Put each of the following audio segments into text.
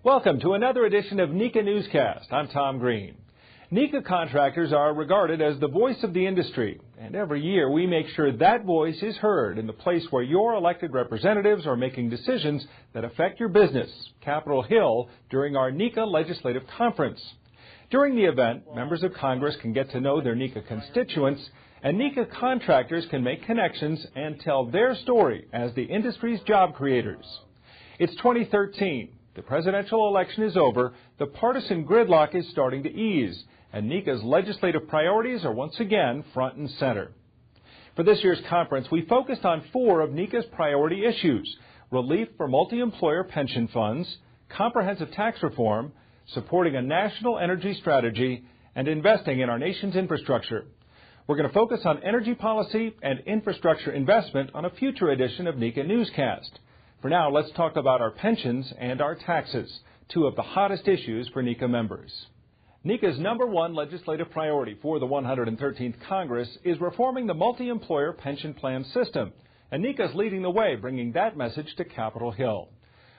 Welcome to another edition of NECA Newscast. I'm Tom Green. NECA contractors are regarded as the voice of the industry, and every year we make sure that voice is heard in the place where your elected representatives are making decisions that affect your business, Capitol Hill, during our NECA Legislative Conference. During the event, members of Congress can get to know their NECA constituents, and NECA contractors can make connections and tell their story as the industry's job creators. It's 2013. The presidential election is over, the partisan gridlock is starting to ease, and NECA's legislative priorities are once again front and center. For this year's conference, we focused on 4 of NECA's priority issues: relief for multi-employer pension funds, comprehensive tax reform, supporting a national energy strategy, and investing in our nation's infrastructure. We're going to focus on energy policy and infrastructure investment on a future edition of NECA Newscast. For now, let's talk about our pensions and our taxes, 2 of the hottest issues for NECA members. NECA's #1 legislative priority for the 113th Congress is reforming the multi-employer pension plan system, and NECA is leading the way, bringing that message to Capitol Hill.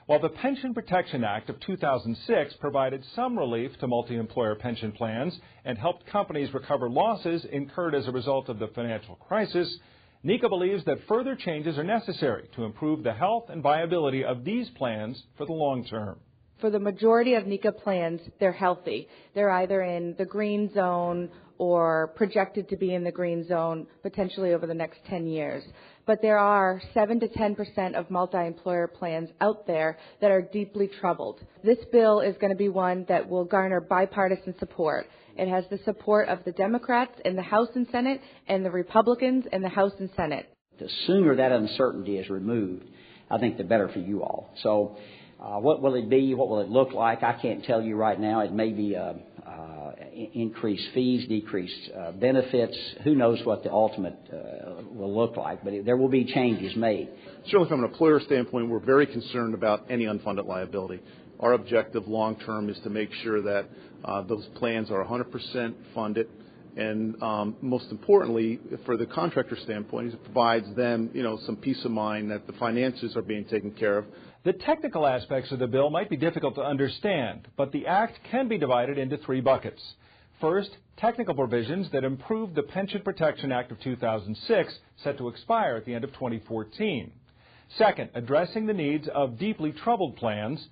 While the Pension Protection Act of 2006 provided some relief to multi-employer pension plans and helped companies recover losses incurred as a result of the financial crisis, NECA believes that further changes are necessary to improve the health and viability of these plans for the long term. For the majority of NECA plans, they're healthy. They're either in the green zone or projected to be in the green zone potentially over the next 10 years. But there are 7 to 10% of multi-employer plans out there that are deeply troubled. This bill is going to be one that will garner bipartisan support. It has the support of the Democrats in the House and Senate and the Republicans in the House and Senate. The sooner that uncertainty is removed, I think the better for you all. So what will it be? What will it look like? I can't tell you right now. It may be increased fees, decreased benefits. Who knows what the ultimate will look like, but there will be changes made. Certainly from an employer standpoint, we're very concerned about any unfunded liability. Our objective long term is to make sure that those plans are 100% funded, and most importantly, for the contractor standpoint, it provides them, some peace of mind that the finances are being taken care of. The technical aspects of the bill might be difficult to understand, but the act can be divided into 3 buckets. First, technical provisions that improve the Pension Protection Act of 2006, set to expire at the end of 2014. Second, addressing the needs of deeply troubled plans.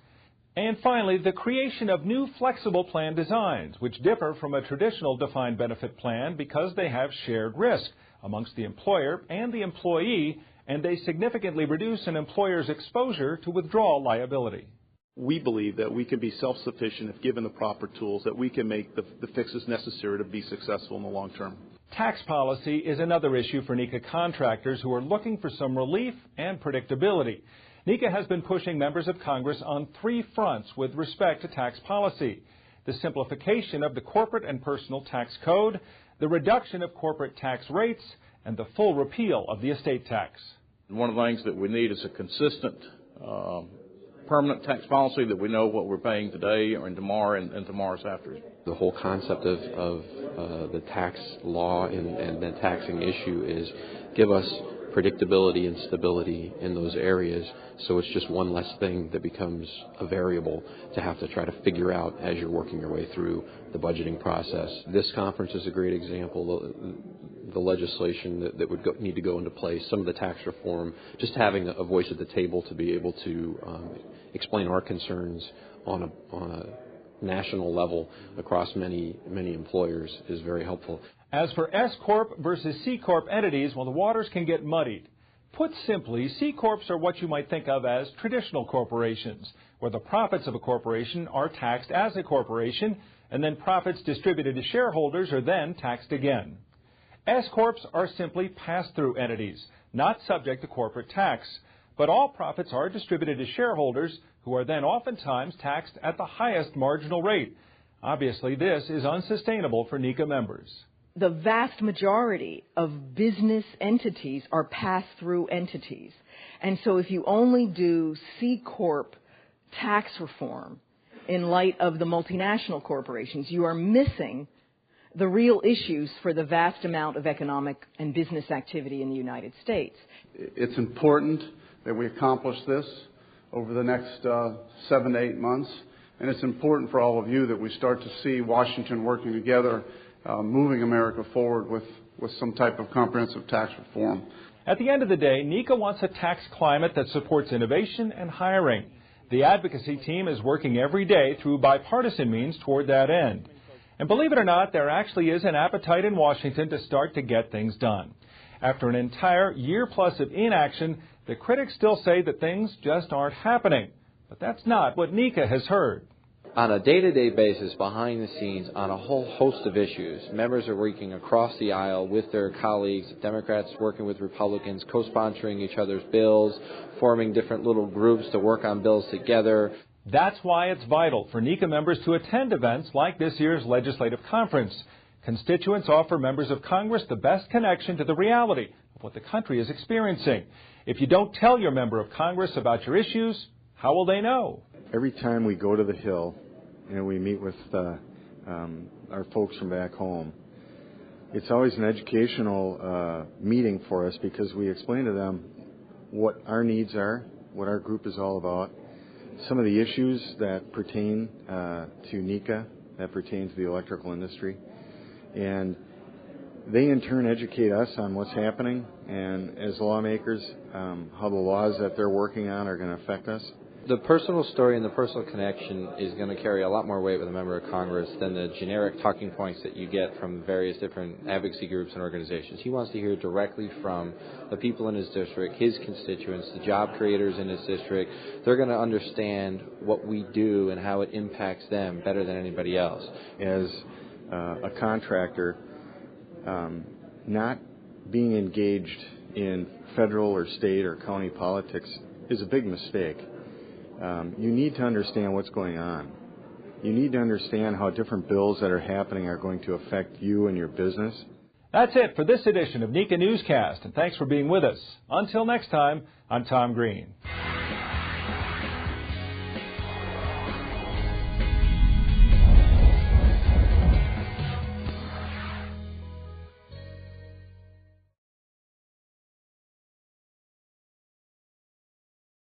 And finally, the creation of new flexible plan designs, which differ from a traditional defined benefit plan because they have shared risk amongst the employer and the employee, and they significantly reduce an employer's exposure to withdrawal liability. We believe that we can be self-sufficient if given the proper tools, that we can make the fixes necessary to be successful in the long term. Tax policy is another issue for NECA contractors who are looking for some relief and predictability. NECA has been pushing members of Congress on 3 fronts with respect to tax policy: the simplification of the corporate and personal tax code, the reduction of corporate tax rates, and the full repeal of the estate tax. One of the things that we need is a consistent, permanent tax policy that we know what we're paying today or tomorrow and tomorrow's after. The whole concept of the tax law and the taxing issue is give us predictability and stability in those areas, so it's just one less thing that becomes a variable to have to try to figure out as you're working your way through the budgeting process. This conference is a great example. The legislation that would need to go into place, some of the tax reform, just having a voice at the table to be able to explain our concerns on a national level across many employers is very helpful. As for S Corp versus C Corp entities, well, the waters can get muddied. Put simply, C Corps are what you might think of as traditional corporations, where the profits of a corporation are taxed as a corporation, and then profits distributed to shareholders are then taxed again. S Corps are simply pass-through entities, not subject to corporate tax, but all profits are distributed to shareholders, who are then oftentimes taxed at the highest marginal rate. Obviously, this is unsustainable for NECA members. The vast majority of business entities are pass-through entities. And so if you only do C Corp tax reform in light of the multinational corporations, you are missing the real issues for the vast amount of economic and business activity in the United States. It's important that we accomplish this over the next 7 to 8 months. And it's important for all of you that we start to see Washington working together, moving America forward with some type of comprehensive tax reform. At the end of the day, NECA wants a tax climate that supports innovation and hiring. The advocacy team is working every day through bipartisan means toward that end. And believe it or not, there actually is an appetite in Washington to start to get things done. After an entire year-plus of inaction, the critics still say that things just aren't happening. But that's not what NECA has heard. On a day-to-day basis, behind the scenes, on a whole host of issues, members are working across the aisle with their colleagues, Democrats working with Republicans, co-sponsoring each other's bills, forming different little groups to work on bills together. That's why it's vital for NECA members to attend events like this year's legislative conference. Constituents offer members of Congress the best connection to the reality of what the country is experiencing. If you don't tell your member of Congress about your issues, how will they know? Every time we go to the Hill and we meet with our folks from back home, it's always an educational meeting for us because we explain to them what our needs are, what our group is all about, some of the issues that pertain to NECA, that pertain to the electrical industry. And they in turn educate us on what's happening and as lawmakers, how the laws that they're working on are going to affect us. The personal story and the personal connection is going to carry a lot more weight with a member of Congress than the generic talking points that you get from various different advocacy groups and organizations. He wants to hear directly from the people in his district, his constituents, the job creators in his district. They're going to understand what we do and how it impacts them better than anybody else. As a contractor, not being engaged in federal or state or county politics is a big mistake. You need to understand what's going on. You need to understand how different bills that are happening are going to affect you and your business. That's it for this edition of NECA Newscast, and thanks for being with us. Until next time, I'm Tom Green.